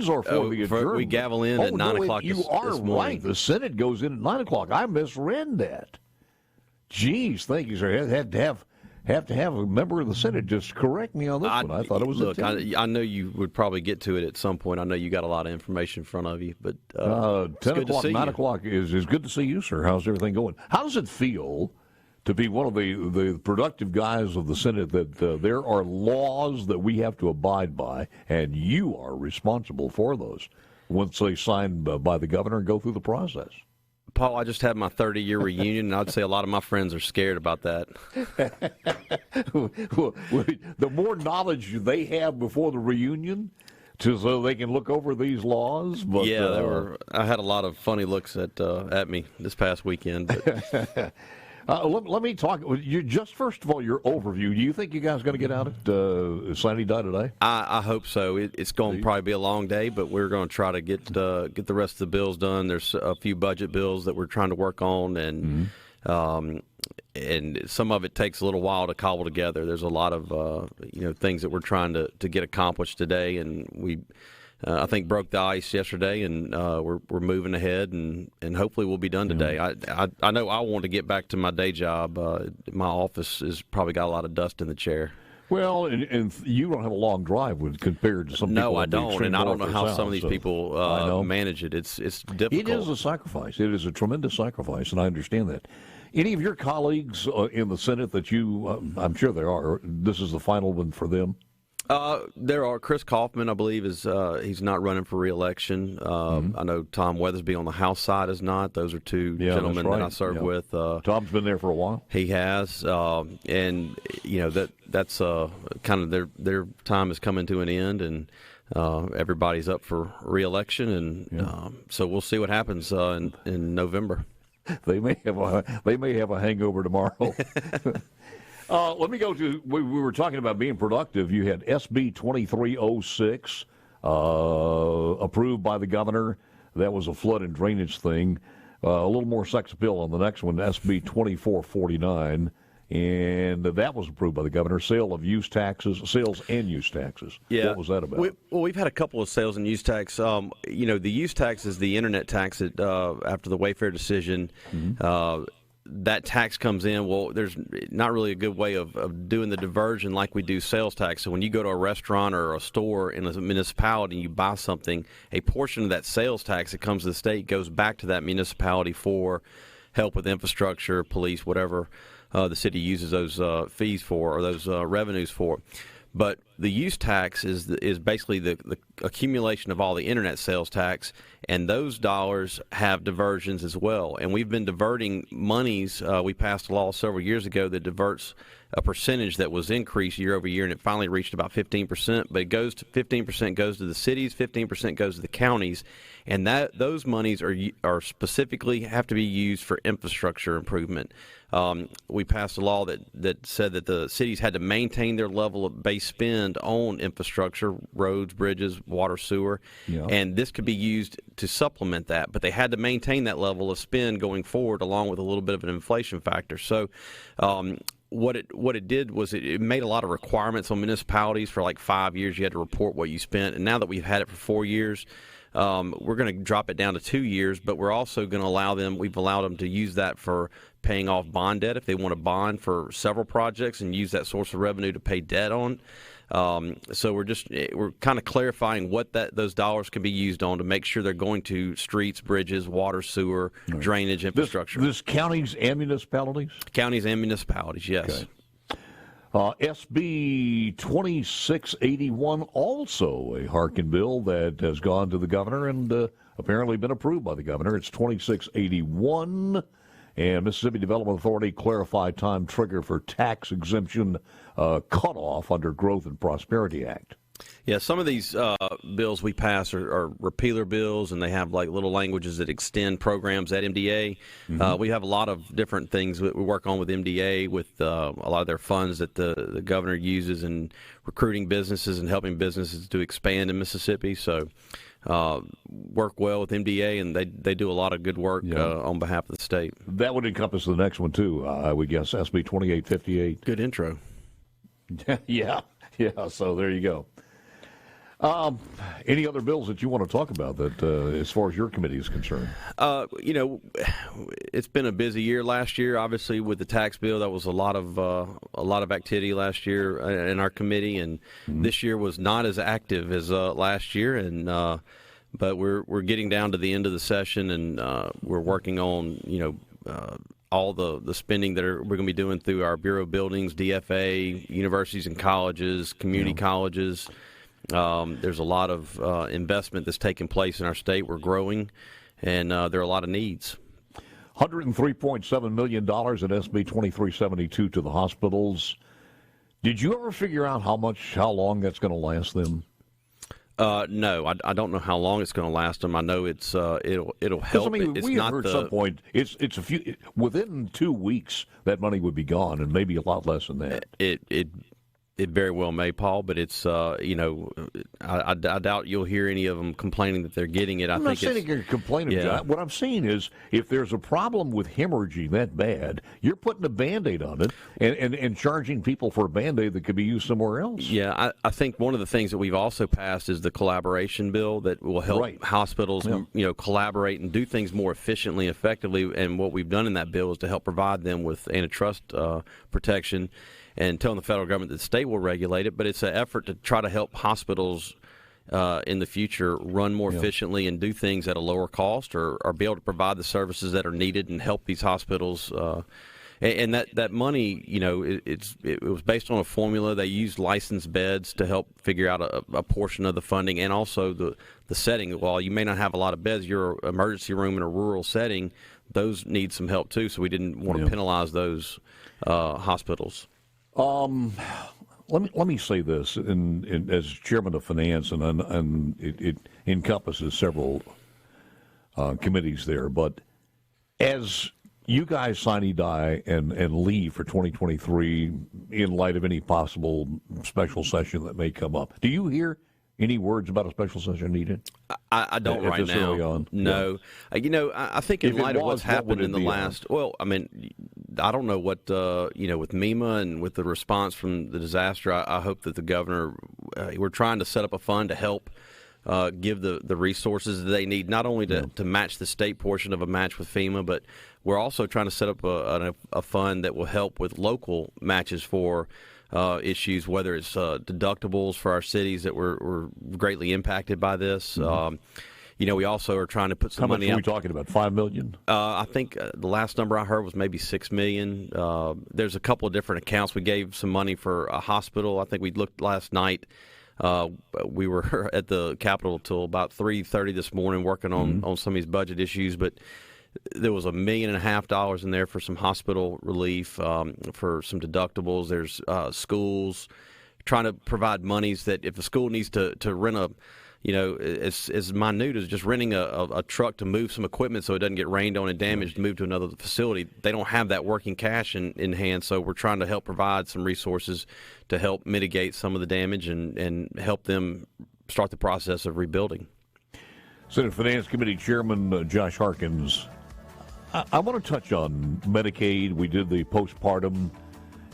hearings or for the adjournment? We gavel in at 9 o'clock You are this morning. right. The Senate goes in at 9 o'clock. I misread that. Geez, thank you, sir. Have to have a member of the Senate just correct me on this one. I thought it was I know you would probably get to it at some point. I know you got a lot of information in front of you, but 10 o'clock, 9 o'clock is good to see you, sir. How's everything going? How does it feel to be one of the productive guys of the Senate that there are laws that we have to abide by, and you are responsible for those once they sign by the governor and go through the process? Paul, I just had my 30-year reunion, and I'd say a lot of my friends are scared about that. The more knowledge they have before the reunion, so they can look over these laws. But, yeah, I had a lot of funny looks at me this past weekend. But. Let me talk. You just first of all, your overview. Do you think you guys going to get out at Sandy Day today? I hope so. It's going to probably be a long day, but we're going to try to get the rest of the bills done. There's a few budget bills that we're trying to work on, and and some of it takes a little while to cobble together. There's a lot of things that we're trying to get accomplished today, and we. I think broke the ice yesterday, and we're moving ahead, and hopefully we'll be done today. I know I want to get back to my day job. My office has probably got a lot of dust in the chair. Well, and you don't have a long drive compared to some people. No, I don't, and I don't know how some of these people manage it. It's difficult. It is a sacrifice. It is a tremendous sacrifice, and I understand that. Any of your colleagues in the Senate that you, I'm sure there are, this is the final one for them? There are. Chris Kaufman, I believe, he's not running for re-election. I know Tom Weathersby on the House side is not. Those are two gentlemen that I serve with. Tom's been there for a while. He has, and that's kind of their time is coming to an end, and everybody's up for re-election, and so we'll see what happens in November. They may have a hangover tomorrow. Let me go to, we were talking about being productive. You had SB 2306 approved by the governor. That was a flood and drainage thing. A little more sex appeal on the next one, SB 2449. And that was approved by the governor. Sales and use taxes. Yeah. What was that about? We've had a couple of sales and use tax. The use tax is the internet tax that, after the Wayfair decision. That tax comes in. Well, there's not really a good way of doing the diversion like we do sales tax. So when you go to a restaurant or a store in a municipality and you buy something, a portion of that sales tax that comes to the state goes back to that municipality for help with infrastructure, police, whatever the city uses those fees for or those revenues for. But the use tax is basically the accumulation of all the internet sales tax, and those dollars have diversions as well. And we've been diverting monies. We passed a law several years ago that diverts a percentage that was increased year over year, and it finally reached about 15%. But it goes to 15% goes to the cities, 15% goes to the counties, and those monies are specifically have to be used for infrastructure improvement. We passed a law that said that the cities had to maintain their level of base spend on infrastructure, roads, bridges, water, sewer, and this could be used to supplement that. But they had to maintain that level of spend going forward, along with a little bit of an inflation factor. So. What it did was it made a lot of requirements on municipalities. For like 5 years, you had to report what you spent, and now that we've had it for 4 years, we're going to drop it down to 2 years. But we're also going to we've allowed them to use that for paying off bond debt if they want to bond for several projects and use that source of revenue to pay debt on. So we're kind of clarifying what those dollars can be used on to make sure they're going to streets, bridges, water, sewer, drainage, infrastructure. This counties and municipalities? Counties and municipalities, yes. Okay. SB 2681, also a Harkin bill that has gone to the governor and apparently been approved by the governor. It's 2681. And Mississippi Development Authority clarified time trigger for tax exemption cutoff under Growth and Prosperity Act. Yeah, some of these bills we pass are repealer bills, and they have like little languages that extend programs at MDA. We have a lot of different things that we work on with MDA, with a lot of their funds that the governor uses in recruiting businesses and helping businesses to expand in Mississippi. So work well with MDA, and they do a lot of good work on behalf of the state. That would encompass the next one, too, I would guess, SB 2858. Good intro. Yeah, so there you go. Any other bills that you want to talk about that, as far as your committee is concerned? It's been a busy year last year. Obviously, with the tax bill, that was a lot of activity last year in our committee, and this year was not as active as last year. And but we're getting down to the end of the session, and we're working on all the spending that we're going to be doing through our bureau buildings, DFA, universities and colleges, community colleges. There's a lot of investment that's taking place in our state. We're growing, and there are a lot of needs. $103.7 million in SB 2372 to the hospitals. Did you ever figure out how long that's going to last them? No, I don't know how long it's going to last them. I know it'll help. I mean, we heard at some point it's a few within 2 weeks that money would be gone, and maybe a lot less than that. It very well may, Paul, but it's I doubt you'll hear any of them complaining that they're getting it. I'm not saying you're complaining, John. What I'm saying is, if there's a problem with hemorrhaging that bad, you're putting a Band-Aid on it and charging people for a Band-Aid that could be used somewhere else. Yeah, I think one of the things that we've also passed is the collaboration bill that will help hospitals, collaborate and do things more efficiently, effectively. And what we've done in that bill is to help provide them with antitrust protection, and telling the federal government that the state will regulate it. But it's an effort to try to help hospitals in the future run more efficiently and do things at a lower cost, or be able to provide the services that are needed and help these hospitals. And that money, it was based on a formula. They used licensed beds to help figure out a portion of the funding, and also the setting. While you may not have a lot of beds, your emergency room in a rural setting, those need some help too. So we didn't want to penalize those hospitals. Let me say this, as chairman of finance, and it encompasses several committees there. But as you guys sine die and leave for 2023, in light of any possible special session that may come up, do you hear any words about a special session needed? I don't right now. No. Yeah. I think in light of what's happened in the last, I don't know what, with MEMA and with the response from the disaster, I hope that the governor, we're trying to set up a fund to help give the resources that they need, not only to match the state portion of a match with FEMA, but we're also trying to set up a fund that will help with local matches for issues, whether it's deductibles for our cities that were greatly impacted by this. We also are trying to put some money out. How much are we talking about? $5 million? I think the last number I heard was maybe $6 million. There's a couple of different accounts. We gave some money for a hospital. I think we looked last night. We were at the Capitol till about 3:30 this morning working on some of these budget issues, but there was $1.5 million in there for some hospital relief, for some deductibles. There's schools, trying to provide monies that if a school needs to rent as minute as just renting a truck to move some equipment so it doesn't get rained on and damaged, move to another facility. They don't have that working cash in hand, so we're trying to help provide some resources to help mitigate some of the damage and help them start the process of rebuilding. Senate Finance Committee Chairman Josh Harkins, I want to touch on Medicaid. We did the postpartum,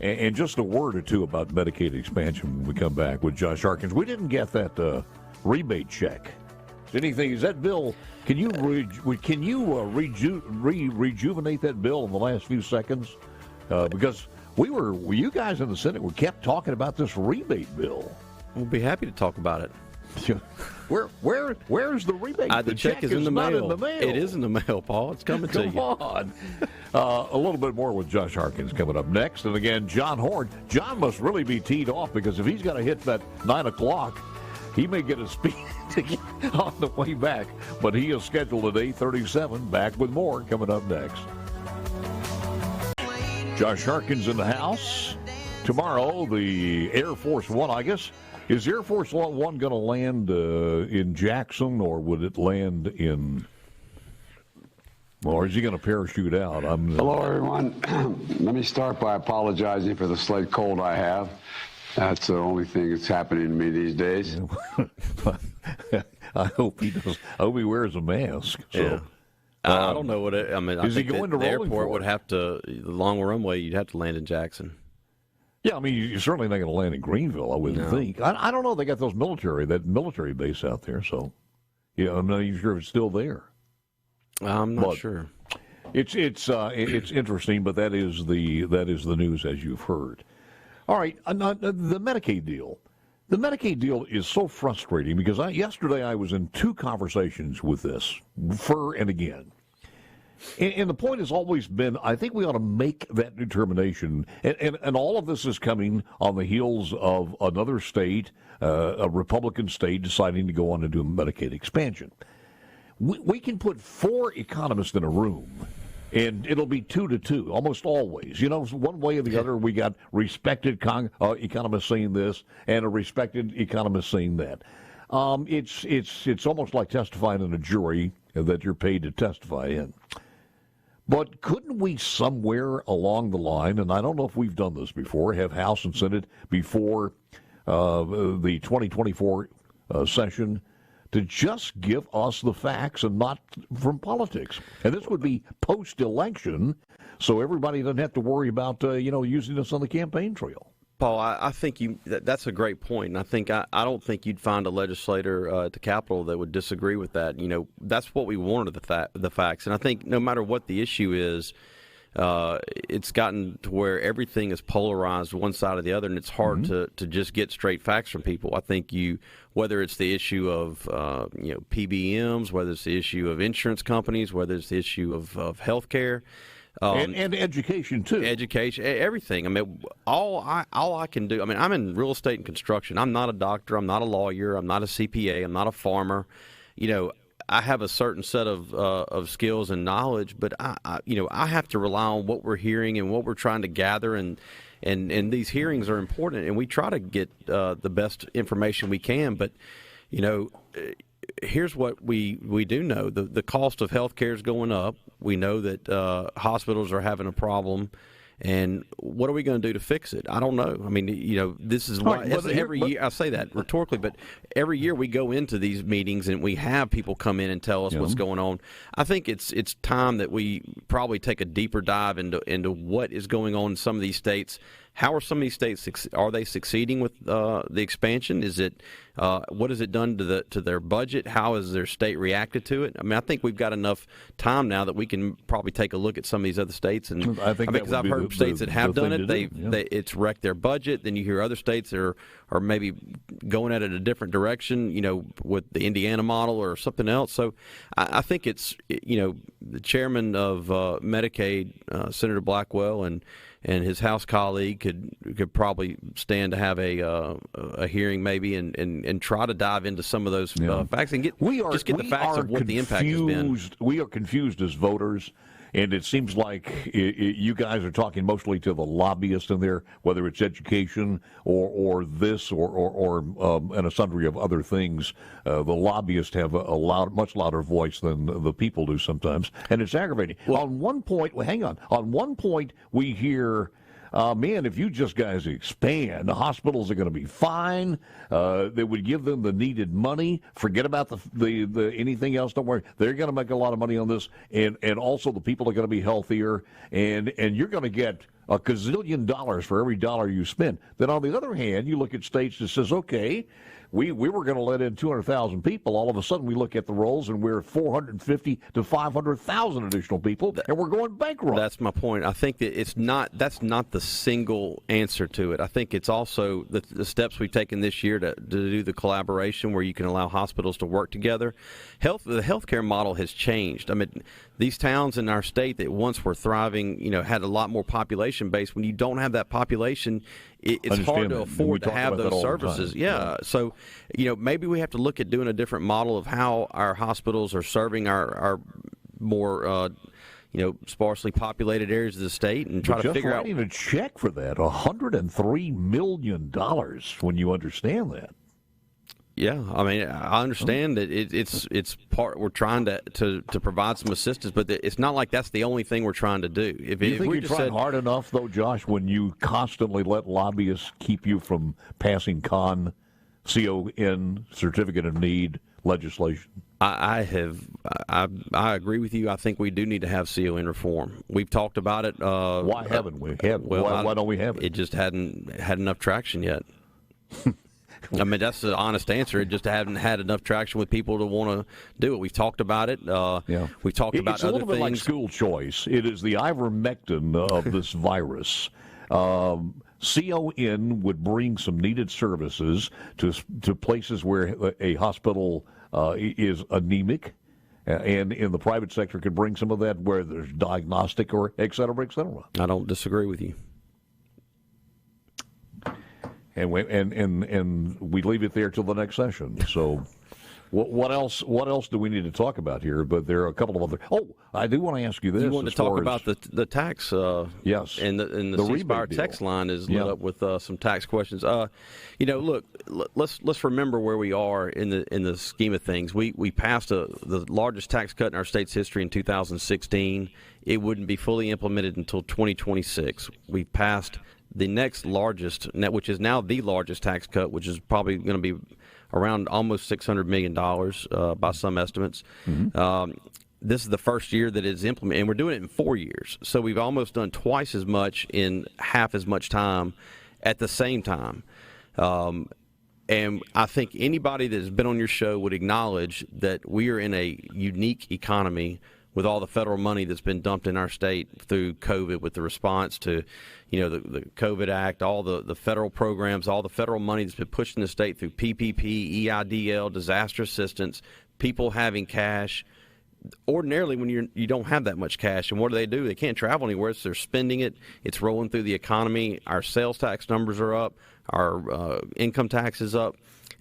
and just a word or two about Medicaid expansion when we come back with Josh Harkins. We didn't get that rebate check. Is that bill? Can you rejuvenate that bill in the last few seconds? Because you guys in the Senate kept talking about this rebate bill. We'll be happy to talk about it. Where's the rebate? The check is in the mail. It is in the mail, Paul. It's coming to you. Come on. A little bit more with Josh Harkins coming up next. And again, John Horn. John must really be teed off, because if he's got to hit that 9 o'clock, he may get a speed ticket on the way back. But he is scheduled at 8:37. Back with more coming up next. Josh Harkins in the house. Tomorrow, the Air Force One, I guess. Is Air Force One going to land in Jackson, or would it land in... Or is he going to parachute out? Hello, everyone. Let me start by apologizing for the slight cold I have. That's the only thing that's happening to me these days. I hope he does. I hope he wears a mask. So. Yeah. I don't know what it... I mean, is he going to the airport would have to... The long runway, you'd have to land in Jackson. Yeah, I mean, you're certainly not going to land in Greenville, I wouldn't think. I don't know. They got that military base out there, so yeah, I'm not even sure if it's still there. I'm not sure. It's interesting, but that is the news as you've heard. All right, the Medicaid deal. The Medicaid deal is so frustrating because yesterday I was in two conversations with this, for and again. And the point has always been, I think we ought to make that determination. And all of this is coming on the heels of another state, a Republican state, deciding to go on and do a Medicaid expansion. We can put 4 economists in a room, and it'll be 2 to 2, almost always. You know, one way or the other, we got respected economists saying this and a respected economist saying that. It's almost like testifying in a jury that you're paid to testify in. But couldn't we somewhere along the line, and I don't know if we've done this before, have House and Senate before the 2024 session to just give us the facts and not from politics? And this would be post-election, so everybody doesn't have to worry about, using this on the campaign trail. Paul, I think that's a great point. And I don't think you'd find a legislator at the Capitol that would disagree with that. You know, that's what we wanted, the facts. And I think no matter what the issue is, it's gotten to where everything is polarized one side or the other, and it's hard to just get straight facts from people. I think whether it's the issue of PBMs, whether it's the issue of insurance companies, whether it's the issue of health care. And education, too. Education, everything. I mean, all I can do, I mean, I'm in real estate and construction. I'm not a doctor. I'm not a lawyer. I'm not a CPA. I'm not a farmer. You know, I have a certain set of skills and knowledge, but I have to rely on what we're hearing and what we're trying to gather, and these hearings are important, and we try to get the best information we can. But, you know, here's what we do know. The cost of health care is going up. We know that hospitals are having a problem. And what are we going to do to fix it? I don't know. I mean, you know, this is why every year, I say that rhetorically, but every year we go into these meetings and we have people come in and tell us what's going on. I think it's time that we probably take a deeper dive into what is going on in some of these states. How are some of these states, are they succeeding with the expansion? Is it what has it done to their budget? How has their state reacted to it? I mean, I think we've got enough time now that we can probably take a look at some of these other states. And because I've heard states that have done it, it's wrecked their budget. Then you hear other states that are maybe going at it a different direction, you know, with the Indiana model or something else. So I think it's, you know, the chairman of Medicaid, Senator Blackwell, and his House colleague could probably stand to have a hearing maybe and try to dive into some of those facts and get the facts of what the impact has been. We are confused as voters, and it seems like you guys are talking mostly to the lobbyists in there, whether it's education or this or and a sundry of other things. The lobbyists have a much louder voice than the people do sometimes, and it's aggravating. Well, on one point, we hear, man, if you just guys expand, the hospitals are going to be fine. They would give them the needed money. Forget about the anything else. Don't worry. They're going to make a lot of money on this, and also the people are going to be healthier, and you're going to get a gazillion dollars for every dollar you spend. Then on the other hand, you look at states that says, okay, we were going to let in 200,000 people. All of a sudden, we look at the rolls, and we're 450 to 500,000 additional people, and we're going bankrupt. That's my point. I think that that's not the single answer to it. I think it's also the steps we've taken this year to do the collaboration where you can allow hospitals to work together. The healthcare model has changed. I mean, these towns in our state that once were thriving, you know, had a lot more population base. When you don't have that population, it's hard to afford to have those services. Yeah. So, you know, maybe we have to look at doing a different model of how our hospitals are serving our more, sparsely populated areas of the state, and try to figure out. Just writing a check for that, $103 million, when you understand that. Yeah, I mean, I understand that it's part. We're trying to provide some assistance, but it's not like that's the only thing we're trying to do. Do you think you're trying hard enough, though, Josh, when you constantly let lobbyists keep you from passing CON, certificate of need legislation? I agree with you. I think we do need to have CON reform. We've talked about it. Why haven't we? Why don't we have it? It just hadn't had enough traction yet. I mean, that's the honest answer. It just hadn't had enough traction with people to want to do it. We've talked about it. We've talked about it's a other little bit like school choice. It is the ivermectin of this virus. CON would bring some needed services to places where a hospital is anemic, and in the private sector could bring some of that where there's diagnostic or et cetera, et cetera. I don't disagree with you. And we leave it there till the next session. So, what else? What else do we need to talk about here? But there are a couple of other. Oh, I do want to ask you this. You want to talk about the tax? Yes. And the ceasefire text line is lit up with some tax questions. Look, let's remember where we are in the scheme of things. We passed the largest tax cut in our state's history in 2016. It wouldn't be fully implemented until 2026. We passed the next largest, which is now the largest tax cut, which is probably going to be around almost $600 million by some estimates. Mm-hmm. This is the first year that it's implemented, and we're doing it in 4 years. So we've almost done twice as much in half as much time at the same time. And I think anybody that has been on your show would acknowledge that we are in a unique economy with all the federal money that's been dumped in our state through COVID, with the response to, the COVID Act, all the federal programs, all the federal money that's been pushed in the state through PPP, EIDL, disaster assistance, people having cash. Ordinarily, when you don't have that much cash, and what do? They can't travel anywhere, so they're spending it. It's rolling through the economy. Our sales tax numbers are up. Our income tax is up.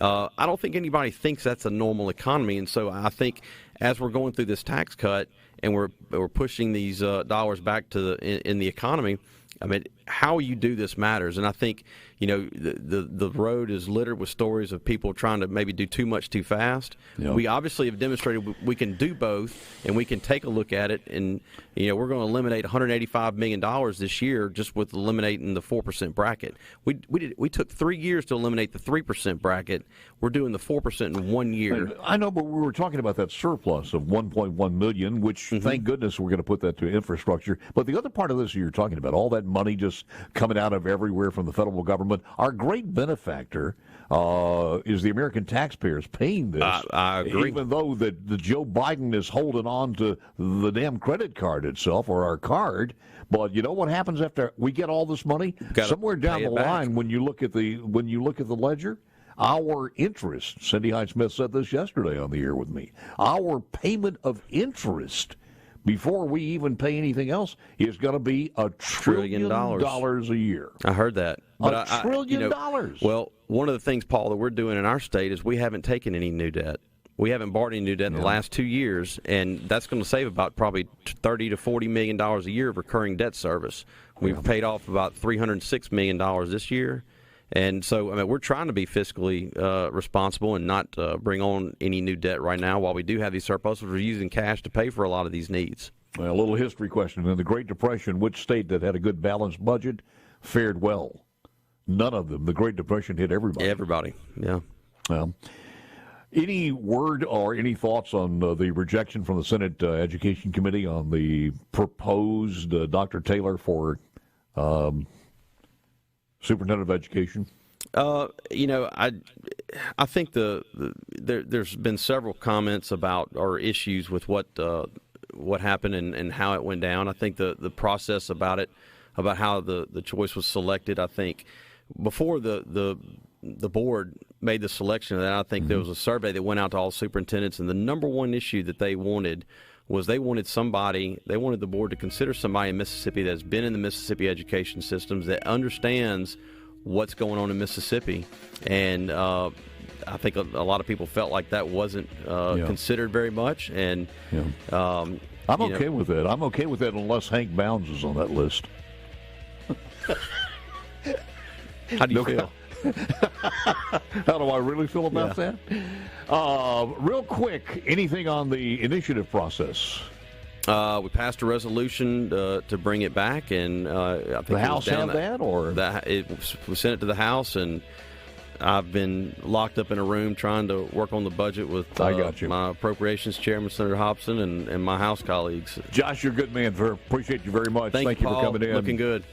I don't think anybody thinks that's a normal economy, and so I think as we're going through this tax cut and we're pushing these dollars back to in the economy, I mean, how you do this matters. And I think, the road is littered with stories of people trying to maybe do too much too fast. Yep. We obviously have demonstrated we can do both, and we can take a look at it. And, we're going to eliminate $185 million this year just with eliminating the 4% bracket. We took 3 years to eliminate the 3% bracket. We're doing the 4% in 1 year. I know, but we were talking about that surplus of $1.1 million, which, thank goodness, we're going to put that to infrastructure. But the other part of this you're talking about, all that money just coming out of everywhere from the federal government, our great benefactor is the American taxpayers paying this. I agree. Even though the Joe Biden is holding on to the damn credit card itself, or our card. But you know what happens after we get all this money? Somewhere down the line, when you look at the ledger, our interest, Cindy Hyde-Smith said this yesterday on the air with me, our payment of interest before we even pay anything else is going to be $1 trillion a year. I heard that. But $1 trillion. Well, one of the things, Paul, that we're doing in our state is we haven't taken any new debt. We haven't borrowed any new debt in the last 2 years, and that's going to save about probably $30 to $40 million a year of recurring debt service. We've paid off about $306 million this year. And so, I mean, we're trying to be fiscally responsible and not bring on any new debt right now. While we do have these surpluses, we're using cash to pay for a lot of these needs. Well, a little history question. In the Great Depression, which state that had a good balanced budget fared well? None of them. The Great Depression hit everybody. Everybody, yeah. Any word or any thoughts on the rejection from the Senate Education Committee on the proposed Dr. Taylor for Superintendent of Education? I think there's been several comments about or issues with what happened and how it went down. I think the process about how the choice was selected. I think before the board made the selection of that, I think there was a survey that went out to all superintendents, and the number one issue that they wanted was they wanted the board to consider somebody in Mississippi that's been in the Mississippi education systems, that understands what's going on in Mississippi. And I think a lot of people felt like that wasn't considered very much. And I'm okay with that. I'm okay with that unless Hank Bounds is on that list. How do you feel? How do I really feel about that? Real quick, anything on the initiative process? We passed a resolution to bring it back, and I think the House have that, or we sent it to the House, and I've been locked up in a room trying to work on the budget with I got you. my appropriations chairman, Senator Hobson, and my House colleagues. Josh, you're a good man, sir. Appreciate you very much. Thank you, for Paul. coming in. Looking good.